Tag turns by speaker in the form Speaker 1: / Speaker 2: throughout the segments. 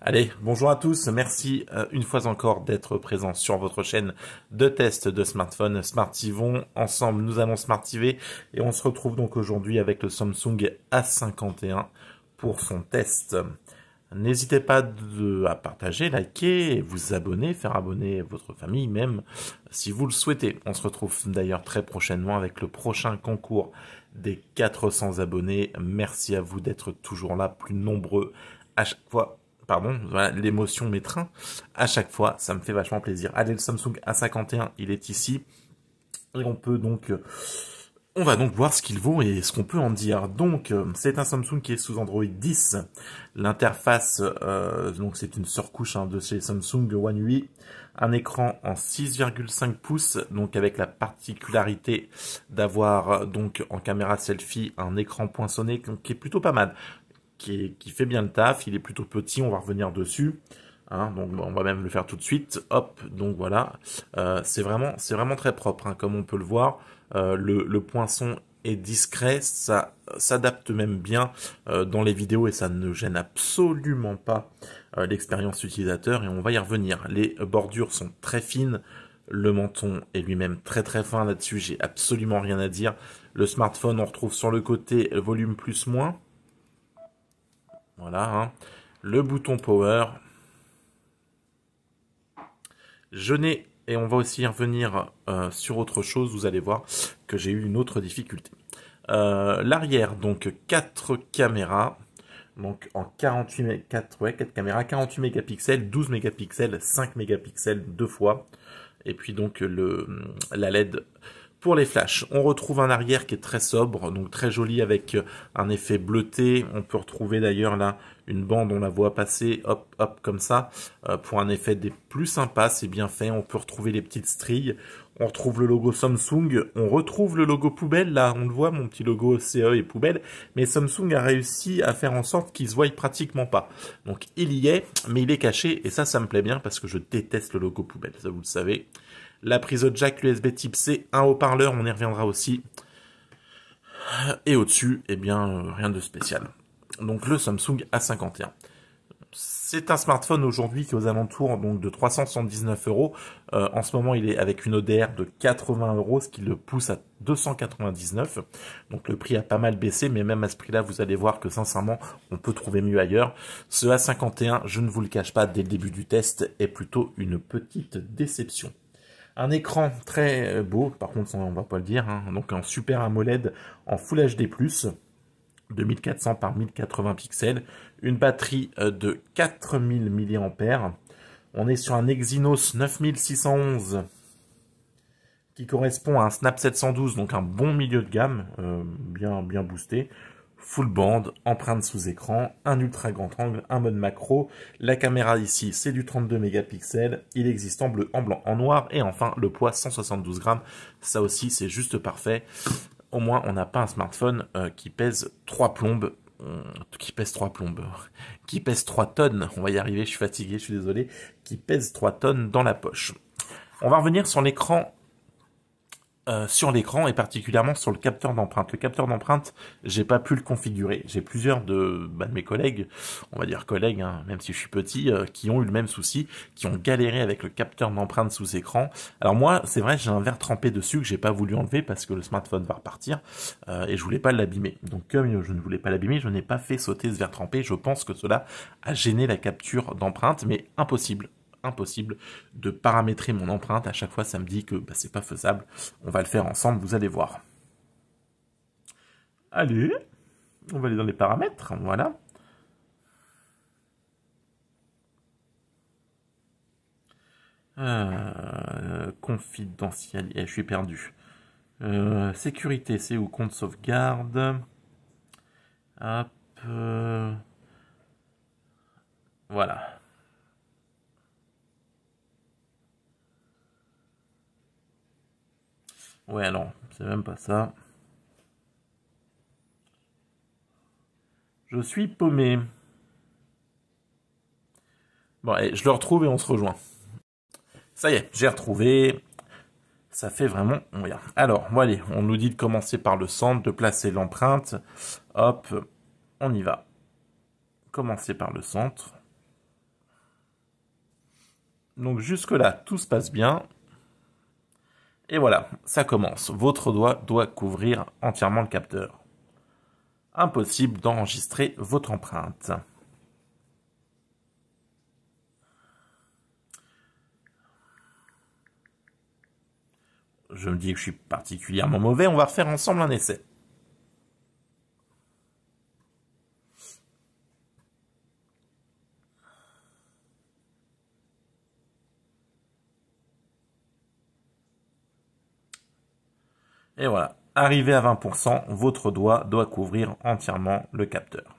Speaker 1: Allez, bonjour à tous, merci une fois encore d'être présents sur votre chaîne de test de smartphone Smartivon. Ensemble, nous allons smartiver et on se retrouve donc aujourd'hui avec le Samsung A51 pour son test. N'hésitez pas à partager, liker, et vous abonner, faire abonner votre famille même si vous le souhaitez. On se retrouve d'ailleurs très prochainement avec le prochain concours des 400 abonnés. Merci à vous d'être toujours là, plus nombreux à chaque fois. Pardon, voilà, l'émotion m'étreint à chaque fois, ça me fait vachement plaisir. Allez, le Samsung A51, il est ici. Et on va donc voir ce qu'il vaut et ce qu'on peut en dire. Donc, c'est un Samsung qui est sous Android 10. L'interface, donc c'est une surcouche de chez Samsung One UI. Un écran en 6,5 pouces, donc avec la particularité d'avoir donc en caméra selfie un écran poinçonné qui est plutôt pas mal. Qui fait bien le taf, il est plutôt petit, on va revenir dessus. Donc on va même le faire tout de suite. Hop, donc voilà, c'est vraiment très propre, comme on peut le voir. Le poinçon est discret, ça s'adapte même bien dans les vidéos et ça ne gêne absolument pas l'expérience utilisateur et on va y revenir. Les bordures sont très fines, le menton est lui-même très fin là-dessus, j'ai absolument rien à dire. Le smartphone, on retrouve sur le côté volume plus moins. Voilà, le bouton power. Et on va aussi y revenir sur autre chose, vous allez voir que j'ai eu une autre difficulté. L'arrière, donc 4 caméras, donc en 4 caméras, 48 mégapixels, 12 mégapixels, 5 mégapixels deux fois, et puis donc la LED pour les flashs. On retrouve un arrière qui est très sobre, donc très joli avec un effet bleuté. On peut retrouver d'ailleurs là une bande, on la voit passer, hop, hop, comme ça, pour un effet des plus sympas, c'est bien fait. On peut retrouver les petites stries. On retrouve le logo Samsung, on retrouve le logo poubelle, là on le voit, mon petit logo CE et poubelle, mais Samsung a réussi à faire en sorte qu'il se voie pratiquement pas. Donc il y est, mais il est caché, et ça me plaît bien parce que je déteste le logo poubelle, ça vous le savez. La prise jack USB type C, un haut-parleur, on y reviendra aussi. Et au-dessus, eh bien, rien de spécial. Donc le Samsung A51. C'est un smartphone aujourd'hui qui est aux alentours donc, de 379 €. En ce moment, il est avec une ODR de 80 €, ce qui le pousse à 299. Donc le prix a pas mal baissé, mais même à ce prix-là, vous allez voir que sincèrement, on peut trouver mieux ailleurs. Ce A51, je ne vous le cache pas, dès le début du test, est plutôt une petite déception. Un écran très beau, par contre on va pas le dire, donc en Super AMOLED en Full HD+, 2400 par 1080 pixels, une batterie de 4000 mAh, on est sur un Exynos 9611 qui correspond à un Snap 712, donc un bon milieu de gamme, bien boosté. Full band, empreinte sous écran, un ultra grand angle, un mode macro. La caméra ici, c'est du 32 mégapixels. Il existe en bleu, en blanc, en noir. Et enfin, le poids 172 grammes. Ça aussi, c'est juste parfait. Au moins, on n'a pas un smartphone qui pèse 3 plombes. Qui pèse 3 tonnes. On va y arriver, je suis fatigué, je suis désolé. Qui pèse 3 tonnes dans la poche. On va revenir sur l'écran. Sur l'écran et particulièrement sur le capteur d'empreinte. Le capteur d'empreinte, j'ai pas pu le configurer. J'ai plusieurs de mes collègues, on va dire collègues, même si je suis petit, qui ont eu le même souci, qui ont galéré avec le capteur d'empreinte sous écran. Alors moi, c'est vrai, j'ai un verre trempé dessus que j'ai pas voulu enlever parce que le smartphone va repartir et je voulais pas l'abîmer. Donc comme je ne voulais pas l'abîmer, je n'ai pas fait sauter ce verre trempé. Je pense que cela a gêné la capture d'empreinte, mais impossible de paramétrer mon empreinte. À chaque fois, ça me dit que c'est pas faisable. On va le faire ensemble, vous allez voir. Allez, on va aller dans les paramètres, voilà. Confidentialité, je suis perdu. Sécurité, c'est où? Compte sauvegarde. Hop. Voilà. Ouais, alors, c'est même pas ça. Je suis paumé. Bon, allez, je le retrouve et on se rejoint. Ça y est, j'ai retrouvé. Ça fait vraiment... Regarde. Alors, bon, allez, on nous dit de commencer par le centre, de placer l'empreinte. Hop, on y va. Commencer par le centre. Donc jusque-là, tout se passe bien. Et voilà, ça commence. Votre doigt doit couvrir entièrement le capteur. Impossible d'enregistrer votre empreinte. Je me dis que je suis particulièrement mauvais, on va refaire ensemble un essai. Et voilà, arrivé à 20%, votre doigt doit couvrir entièrement le capteur.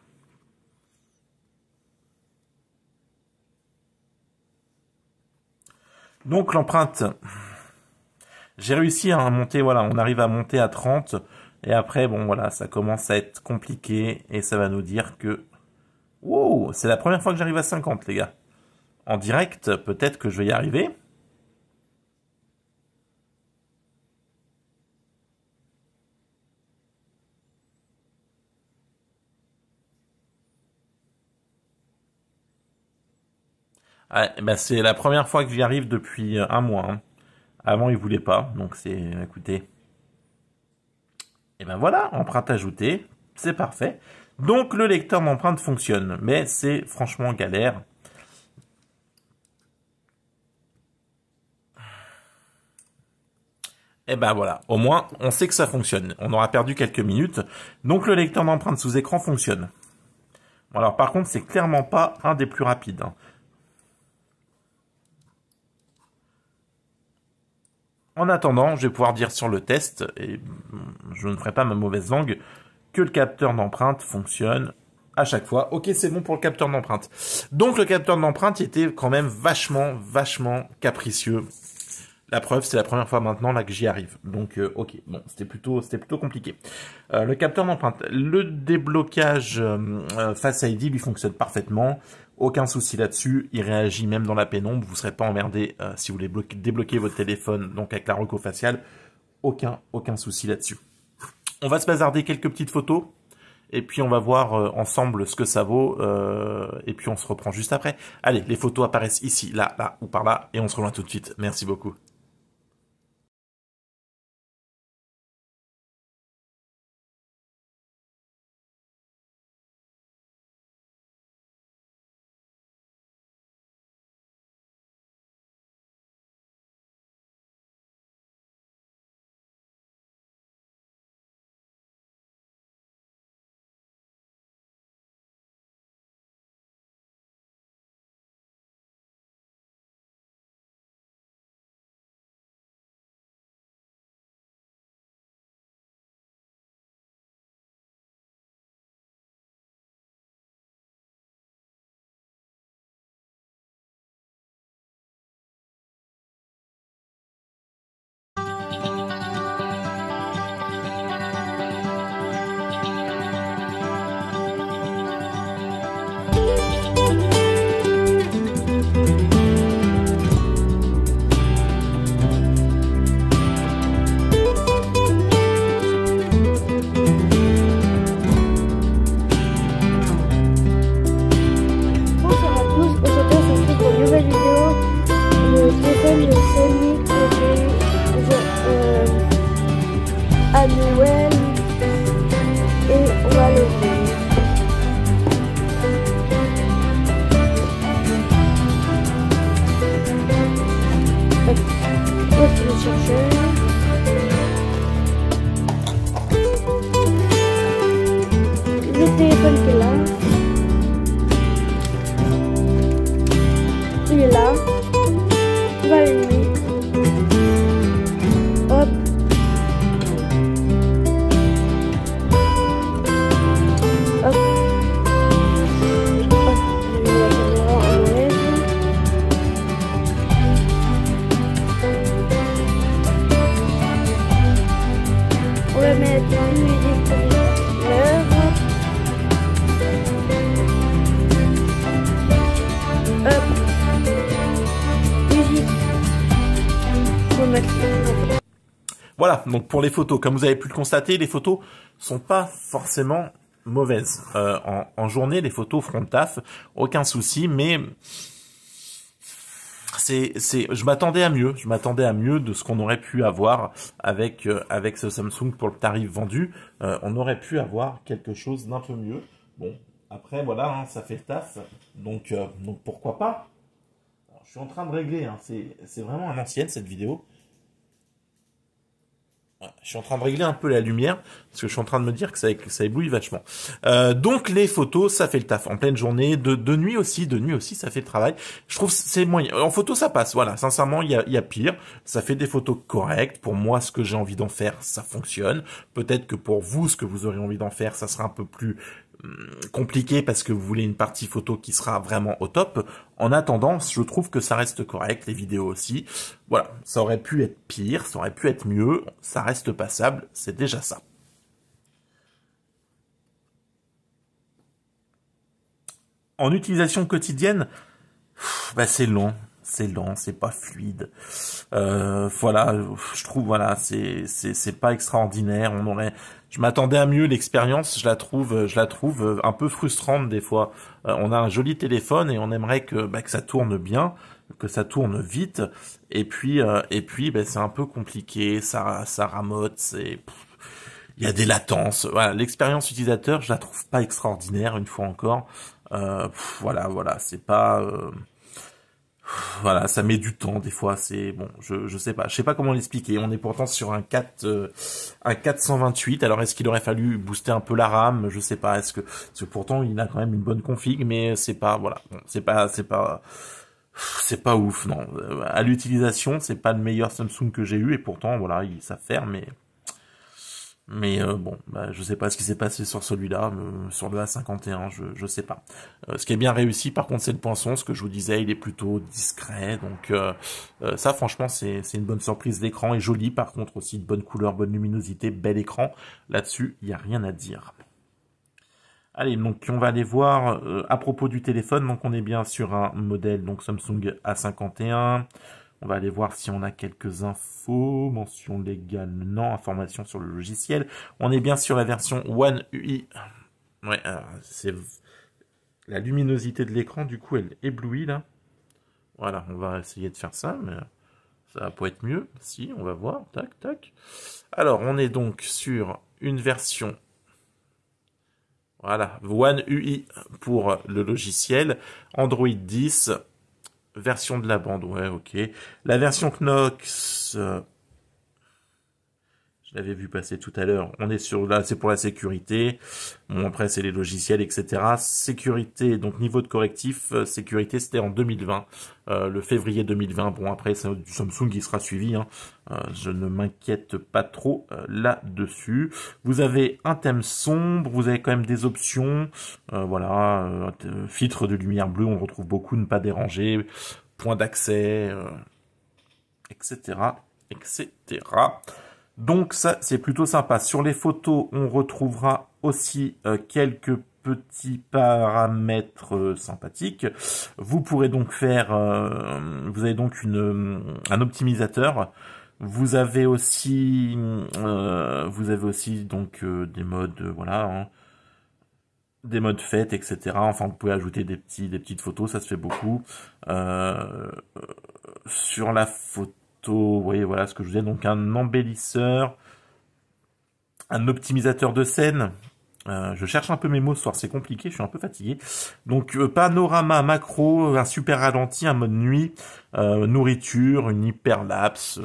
Speaker 1: Donc l'empreinte, j'ai réussi à monter, voilà, on arrive à monter à 30, et après, bon voilà, ça commence à être compliqué, et ça va nous dire que, wow, c'est la première fois que j'arrive à 50, les gars. En direct, peut-être que je vais y arriver. Ah, ben c'est la première fois que j'y arrive depuis un mois. Hein. Avant, il voulait pas, donc c'est, écoutez. Et ben voilà, empreinte ajoutée, c'est parfait. Donc le lecteur d'empreinte fonctionne, mais c'est franchement galère. Et ben voilà, au moins on sait que ça fonctionne. On aura perdu quelques minutes, donc le lecteur d'empreinte sous écran fonctionne. Bon, alors par contre, c'est clairement pas un des plus rapides. Hein. En attendant, je vais pouvoir dire sur le test, et je ne ferai pas ma mauvaise langue, que le capteur d'empreinte fonctionne à chaque fois. Ok, c'est bon pour le capteur d'empreinte. Donc le capteur d'empreinte était quand même vachement capricieux. La preuve, c'est la première fois maintenant là que j'y arrive. Donc ok, bon, c'était plutôt compliqué. Le capteur d'empreinte, le déblocage Face ID lui fonctionne parfaitement. Aucun souci là-dessus, il réagit même dans la pénombre, vous ne serez pas emmerdé si vous voulez débloquer votre téléphone donc avec la reco faciale. Aucun souci là-dessus. On va se bazarder quelques petites photos et puis on va voir ensemble ce que ça vaut et puis on se reprend juste après. Allez, les photos apparaissent ici, là ou par là et on se rejoint tout de suite. Merci beaucoup.
Speaker 2: Le téléphone qui est là. Il est là. On va l'allumer. Hop. Hop. Hop. Je mets la caméra en OS. On va mettre une musique pour l'heure. Hop. Musique. Pour maximum.
Speaker 1: Voilà, donc pour les photos, comme vous avez pu le constater, les photos sont pas forcément mauvaises. En journée, les photos feront le taf, aucun souci, mais je m'attendais à mieux. Je m'attendais à mieux de ce qu'on aurait pu avoir avec ce Samsung pour le tarif vendu. On aurait pu avoir quelque chose d'un peu mieux. Bon, après voilà, hein, ça fait le taf. Donc pourquoi pas. Alors, je suis en train de régler. Hein, c'est vraiment à l'ancienne cette vidéo. Je suis en train de régler un peu la lumière parce que je suis en train de me dire que ça éblouit vachement. Donc les photos, ça fait le taf en pleine journée, de nuit aussi, ça fait le travail. Je trouve que c'est moyen. En photo, ça passe. Voilà, sincèrement, il y a pire. Ça fait des photos correctes. Pour moi, ce que j'ai envie d'en faire, ça fonctionne. Peut-être que pour vous, ce que vous aurez envie d'en faire, ça sera un peu plus compliqué parce que vous voulez une partie photo qui sera vraiment au top. En attendant, je trouve que ça reste correct, les vidéos aussi. Voilà, ça aurait pu être pire, ça aurait pu être mieux, ça reste passable, c'est déjà ça. En utilisation quotidienne, bah c'est lent, c'est pas fluide. Voilà, je trouve voilà, c'est pas extraordinaire. Je m'attendais à mieux. L'expérience, je la trouve un peu frustrante des fois. On a un joli téléphone et on aimerait que ça tourne bien, que ça tourne vite. Et puis c'est un peu compliqué. Ça ramote. Il y a des latences. Voilà, l'expérience utilisateur, je la trouve pas extraordinaire une fois encore. Voilà, c'est pas. Voilà, ça met du temps des fois, c'est bon, je sais pas comment l'expliquer. On est pourtant sur un 428. Alors est-ce qu'il aurait fallu booster un peu la RAM? Je sais pas. Parce que pourtant il a quand même une bonne config, mais c'est pas voilà, bon, c'est pas ouf non. À l'utilisation, c'est pas le meilleur Samsung que j'ai eu et pourtant voilà, il savent faire, mais bon, je sais pas ce qui s'est passé sur celui-là, sur le A51, je sais pas. Ce qui est bien réussi, par contre, c'est le poinçon. Ce que je vous disais, il est plutôt discret, donc ça, franchement, c'est une bonne surprise. L'écran est joli, par contre, aussi de bonne couleur, bonne luminosité, bel écran. Là-dessus, il y a rien à dire. Allez, donc on va aller voir à propos du téléphone. Donc on est bien sur un modèle donc Samsung A51. On va aller voir si on a quelques infos, mention légale, non, information sur le logiciel. On est bien sur la version One UI. Ouais, c'est la luminosité de l'écran, du coup, elle éblouit là. Voilà, on va essayer de faire ça, mais ça va pas être mieux. Si, on va voir. Tac, tac. Alors, on est donc sur une version, voilà, One UI pour le logiciel, Android 10. Version de la bande, ouais, ok. La version Knox, je l'avais vu passer tout à l'heure. On est sur là, c'est pour la sécurité. Bon, après, c'est les logiciels, etc. Sécurité, donc niveau de correctif, sécurité, c'était en 2020, le février 2020. Bon, après, c'est du Samsung qui sera suivi. Hein. Je ne m'inquiète pas trop là-dessus. Vous avez un thème sombre, vous avez quand même des options. Voilà, filtre de lumière bleue, on le retrouve beaucoup, ne pas déranger, point d'accès, etc., etc. Donc ça, c'est plutôt sympa. Sur les photos, on retrouvera aussi quelques petits paramètres sympathiques. Vous pourrez donc faire, vous avez donc un optimisateur. Vous avez aussi donc des modes, voilà, hein, des modes fêtes, etc. Enfin, vous pouvez ajouter des petites photos, ça se fait beaucoup. Sur la photo, vous voyez, voilà ce que je vous disais, donc un embellisseur, un optimisateur de scène. Je cherche un peu mes mots ce soir, c'est compliqué, je suis un peu fatigué. Donc panorama, macro, un super ralenti, un mode nuit, nourriture, une hyperlapse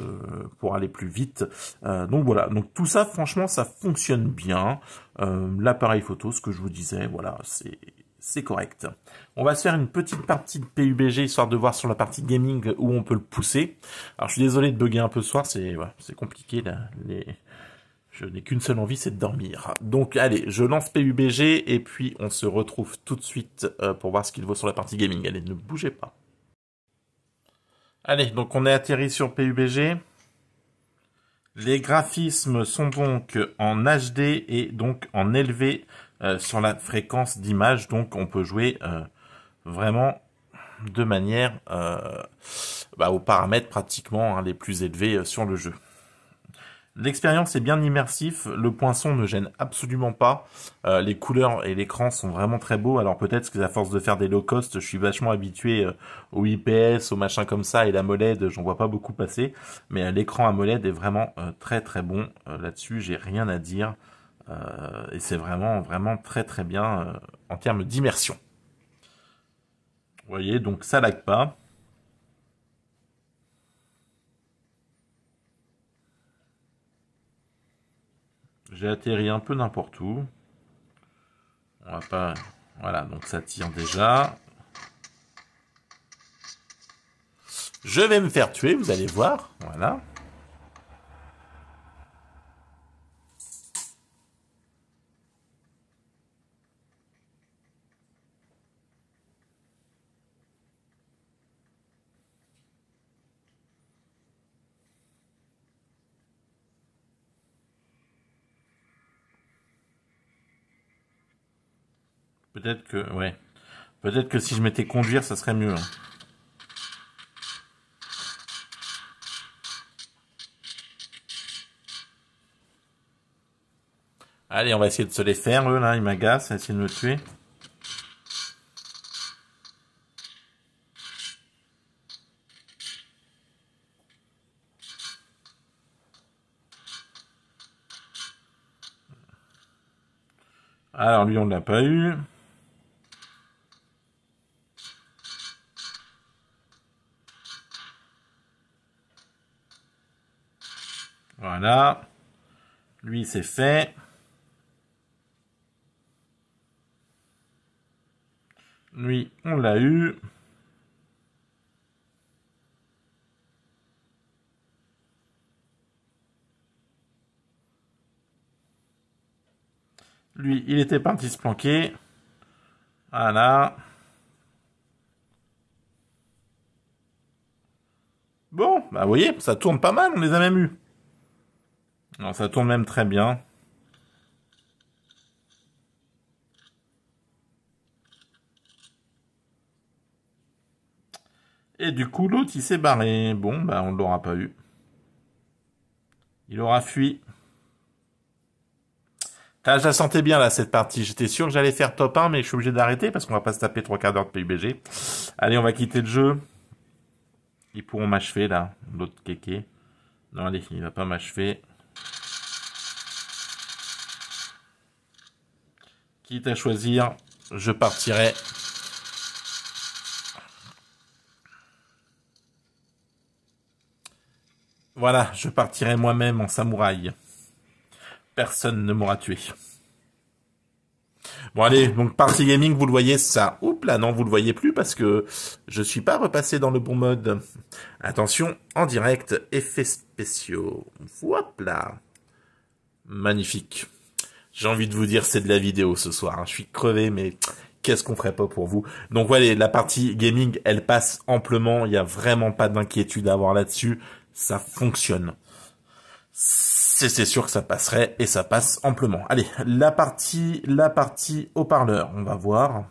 Speaker 1: pour aller plus vite. Donc voilà, donc tout ça, franchement, ça fonctionne bien. L'appareil photo, ce que je vous disais, voilà, c'est correct. On va se faire une petite partie de PUBG, histoire de voir sur la partie gaming où on peut le pousser. Alors je suis désolé de bugger un peu ce soir, c'est compliqué là, je n'ai qu'une seule envie, c'est de dormir. Donc allez, je lance PUBG et puis on se retrouve tout de suite pour voir ce qu'il vaut sur la partie gaming. Allez, ne bougez pas. Allez, donc on est atterri sur PUBG. Les graphismes sont donc en HD et donc en élevé sur la fréquence d'image. Donc on peut jouer vraiment de manière aux paramètres pratiquement les plus élevés sur le jeu. L'expérience est bien immersif, le poinçon ne gêne absolument pas, les couleurs et l'écran sont vraiment très beaux, alors peut-être que à force de faire des low cost, je suis vachement habitué au IPS, au machin comme ça, et l'AMOLED, j'en vois pas beaucoup passer, mais l'écran AMOLED est vraiment très très bon, là-dessus j'ai rien à dire, et c'est vraiment vraiment très très bien en termes d'immersion. Vous voyez, donc ça lag pas. J'ai atterri un peu n'importe où. On va pas... Voilà, donc ça tire déjà. Je vais me faire tuer, vous allez voir. Voilà. Peut-être que... Ouais. Peut-être que si je m'étais conduire, ça serait mieux. Hein. Allez, on va essayer de se les faire, eux, là. Ils m'agacent, ils essayer de me tuer. Alors, lui, on ne l'a pas eu. Voilà. Lui, c'est fait. Lui, on l'a eu. Lui, il était parti se planquer. Voilà. Bon, bah vous voyez, ça tourne pas mal, on les a même eus. Non, ça tourne même très bien. Et du coup, l'autre, il s'est barré. Bon, bah on ne l'aura pas eu. Il aura fui. Ah, je la sentais bien là cette partie. J'étais sûr que j'allais faire top 1, mais je suis obligé d'arrêter parce qu'on va pas se taper 3/4 d'heure de PUBG. Allez, on va quitter le jeu. Ils pourront m'achever là, l'autre kéké. Non, allez, il va pas m'achever. Quitte à choisir, je partirai. Voilà, je partirai moi-même en samouraï. Personne ne m'aura tué. Bon allez, donc partie gaming, vous le voyez ça. Oups là, non, vous le voyez plus parce que je suis pas repassé dans le bon mode. Attention, en direct, effets spéciaux. Hop là. Magnifique. J'ai envie de vous dire, c'est de la vidéo ce soir. Hein. Je suis crevé, mais qu'est-ce qu'on ferait pas pour vous. Donc voilà, la partie gaming, elle passe amplement. Il n'y a vraiment pas d'inquiétude à avoir là-dessus. Ça fonctionne. C'est sûr que ça passerait et ça passe amplement. Allez, la partie haut-parleur, on va voir.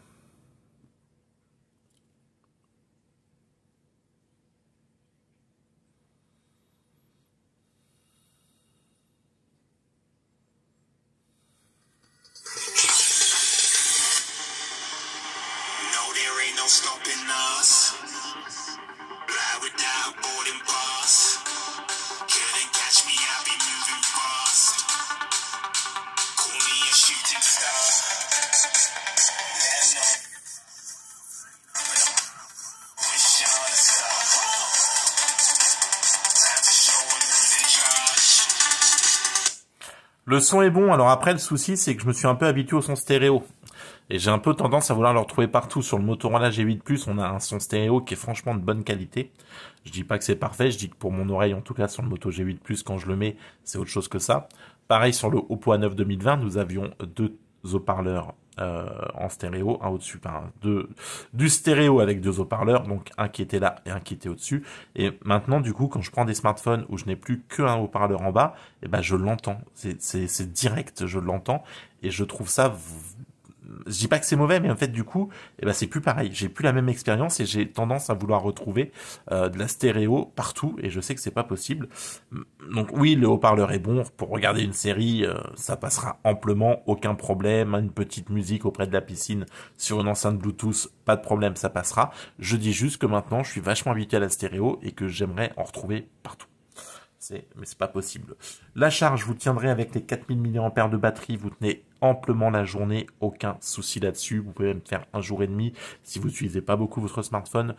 Speaker 1: Le son est bon, alors après le souci c'est que je me suis un peu habitué au son stéréo. Et j'ai un peu tendance à vouloir le retrouver partout. Sur le Motorola G8+, on a un son stéréo qui est franchement de bonne qualité. Je dis pas que c'est parfait, je dis que pour mon oreille, en tout cas sur le Moto G8+, quand je le mets, c'est autre chose que ça. Pareil sur le Oppo A9 2020, nous avions deux haut-parleurs en stéréo, un au-dessus, enfin, du stéréo avec deux haut-parleurs, donc un qui était là et un qui était au-dessus. Et maintenant, du coup, quand je prends des smartphones où je n'ai plus qu'un haut-parleur en bas, et ben je l'entends. C'est direct, je l'entends. Et je trouve ça je dis pas que c'est mauvais, mais en fait du coup, eh ben c'est plus pareil. J'ai plus la même expérience et j'ai tendance à vouloir retrouver de la stéréo partout et je sais que c'est pas possible. Donc oui, le haut-parleur est bon pour regarder une série, ça passera amplement, aucun problème. Une petite musique auprès de la piscine sur une enceinte Bluetooth, pas de problème, ça passera. Je dis juste que maintenant, je suis vachement habitué à la stéréo et que j'aimerais en retrouver partout. Mais c'est pas possible. La charge, vous tiendrez avec les 4000 mAh de batterie, vous tenez amplement la journée, aucun souci là-dessus. Vous pouvez même faire un jour et demi si vous n'utilisez pas beaucoup votre smartphone.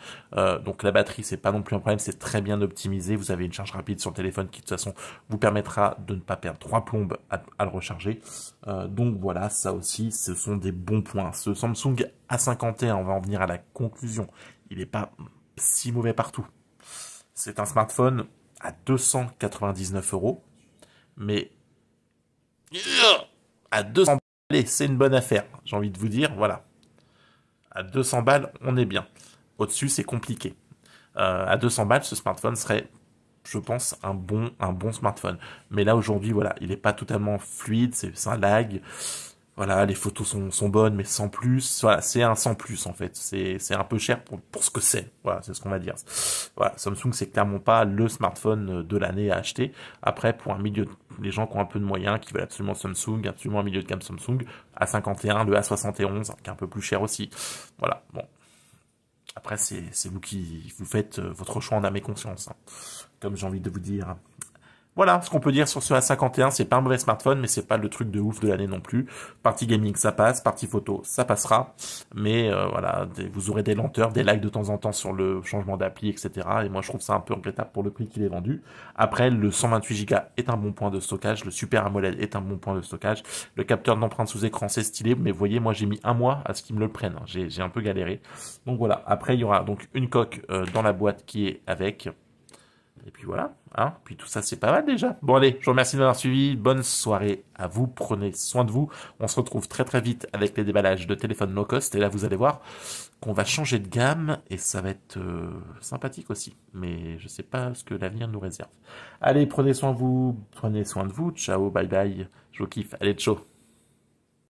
Speaker 1: Donc la batterie, c'est pas non plus un problème, c'est très bien optimisé. Vous avez une charge rapide sur le téléphone qui de toute façon vous permettra de ne pas perdre 3 plombes à le recharger. Donc voilà, ça aussi, ce sont des bons points. Ce Samsung A51, on va en venir à la conclusion. Il n'est pas si mauvais partout. C'est un smartphone à 299 €, mais à 200 balles, allez, c'est une bonne affaire, j'ai envie de vous dire, voilà. À 200 balles, on est bien. Au-dessus, c'est compliqué. À 200 balles, ce smartphone serait, je pense, un bon smartphone. Mais là, aujourd'hui, voilà, il n'est pas totalement fluide, c'est un lag. Voilà, les photos sont bonnes, mais sans plus. Voilà, c'est un sans plus en fait. C'est un peu cher pour ce que c'est. Voilà, c'est ce qu'on va dire. Voilà, Samsung, c'est clairement pas le smartphone de l'année à acheter. Après, pour un milieu, les gens qui ont un peu de moyens, qui veulent absolument Samsung, absolument un milieu de gamme Samsung, A51, le A71, qui est un peu plus cher aussi. Voilà, bon. Après, c'est vous qui vous faites votre choix en âme et conscience, hein, comme j'ai envie de vous dire. Voilà ce qu'on peut dire sur ce A51, c'est pas un mauvais smartphone, mais c'est pas le truc de ouf de l'année non plus. Partie gaming, ça passe, partie photo, ça passera, mais voilà, vous aurez des lenteurs, des lags de temps en temps sur le changement d'appli, etc. Et moi, je trouve ça un peu regrettable pour le prix qu'il est vendu. Après, le 128 Go est un bon point de stockage, le Super AMOLED est un bon point de stockage, le capteur d'empreinte sous écran, c'est stylé, mais vous voyez, moi, j'ai mis un mois à ce qu'ils me le prennent. J'ai un peu galéré. Donc voilà. Après, il y aura donc une coque dans la boîte qui est avec. Et puis voilà, hein. Puis tout ça, c'est pas mal déjà. Bon allez, je vous remercie de m'avoir suivi. Bonne soirée à vous. Prenez soin de vous. On se retrouve très très vite avec les déballages de téléphones low cost. Et là, vous allez voir qu'on va changer de gamme et ça va être sympathique aussi. Mais je sais pas ce que l'avenir nous réserve. Allez, prenez soin de vous. Prenez soin de vous. Ciao, bye bye. Je vous kiffe. Allez, ciao.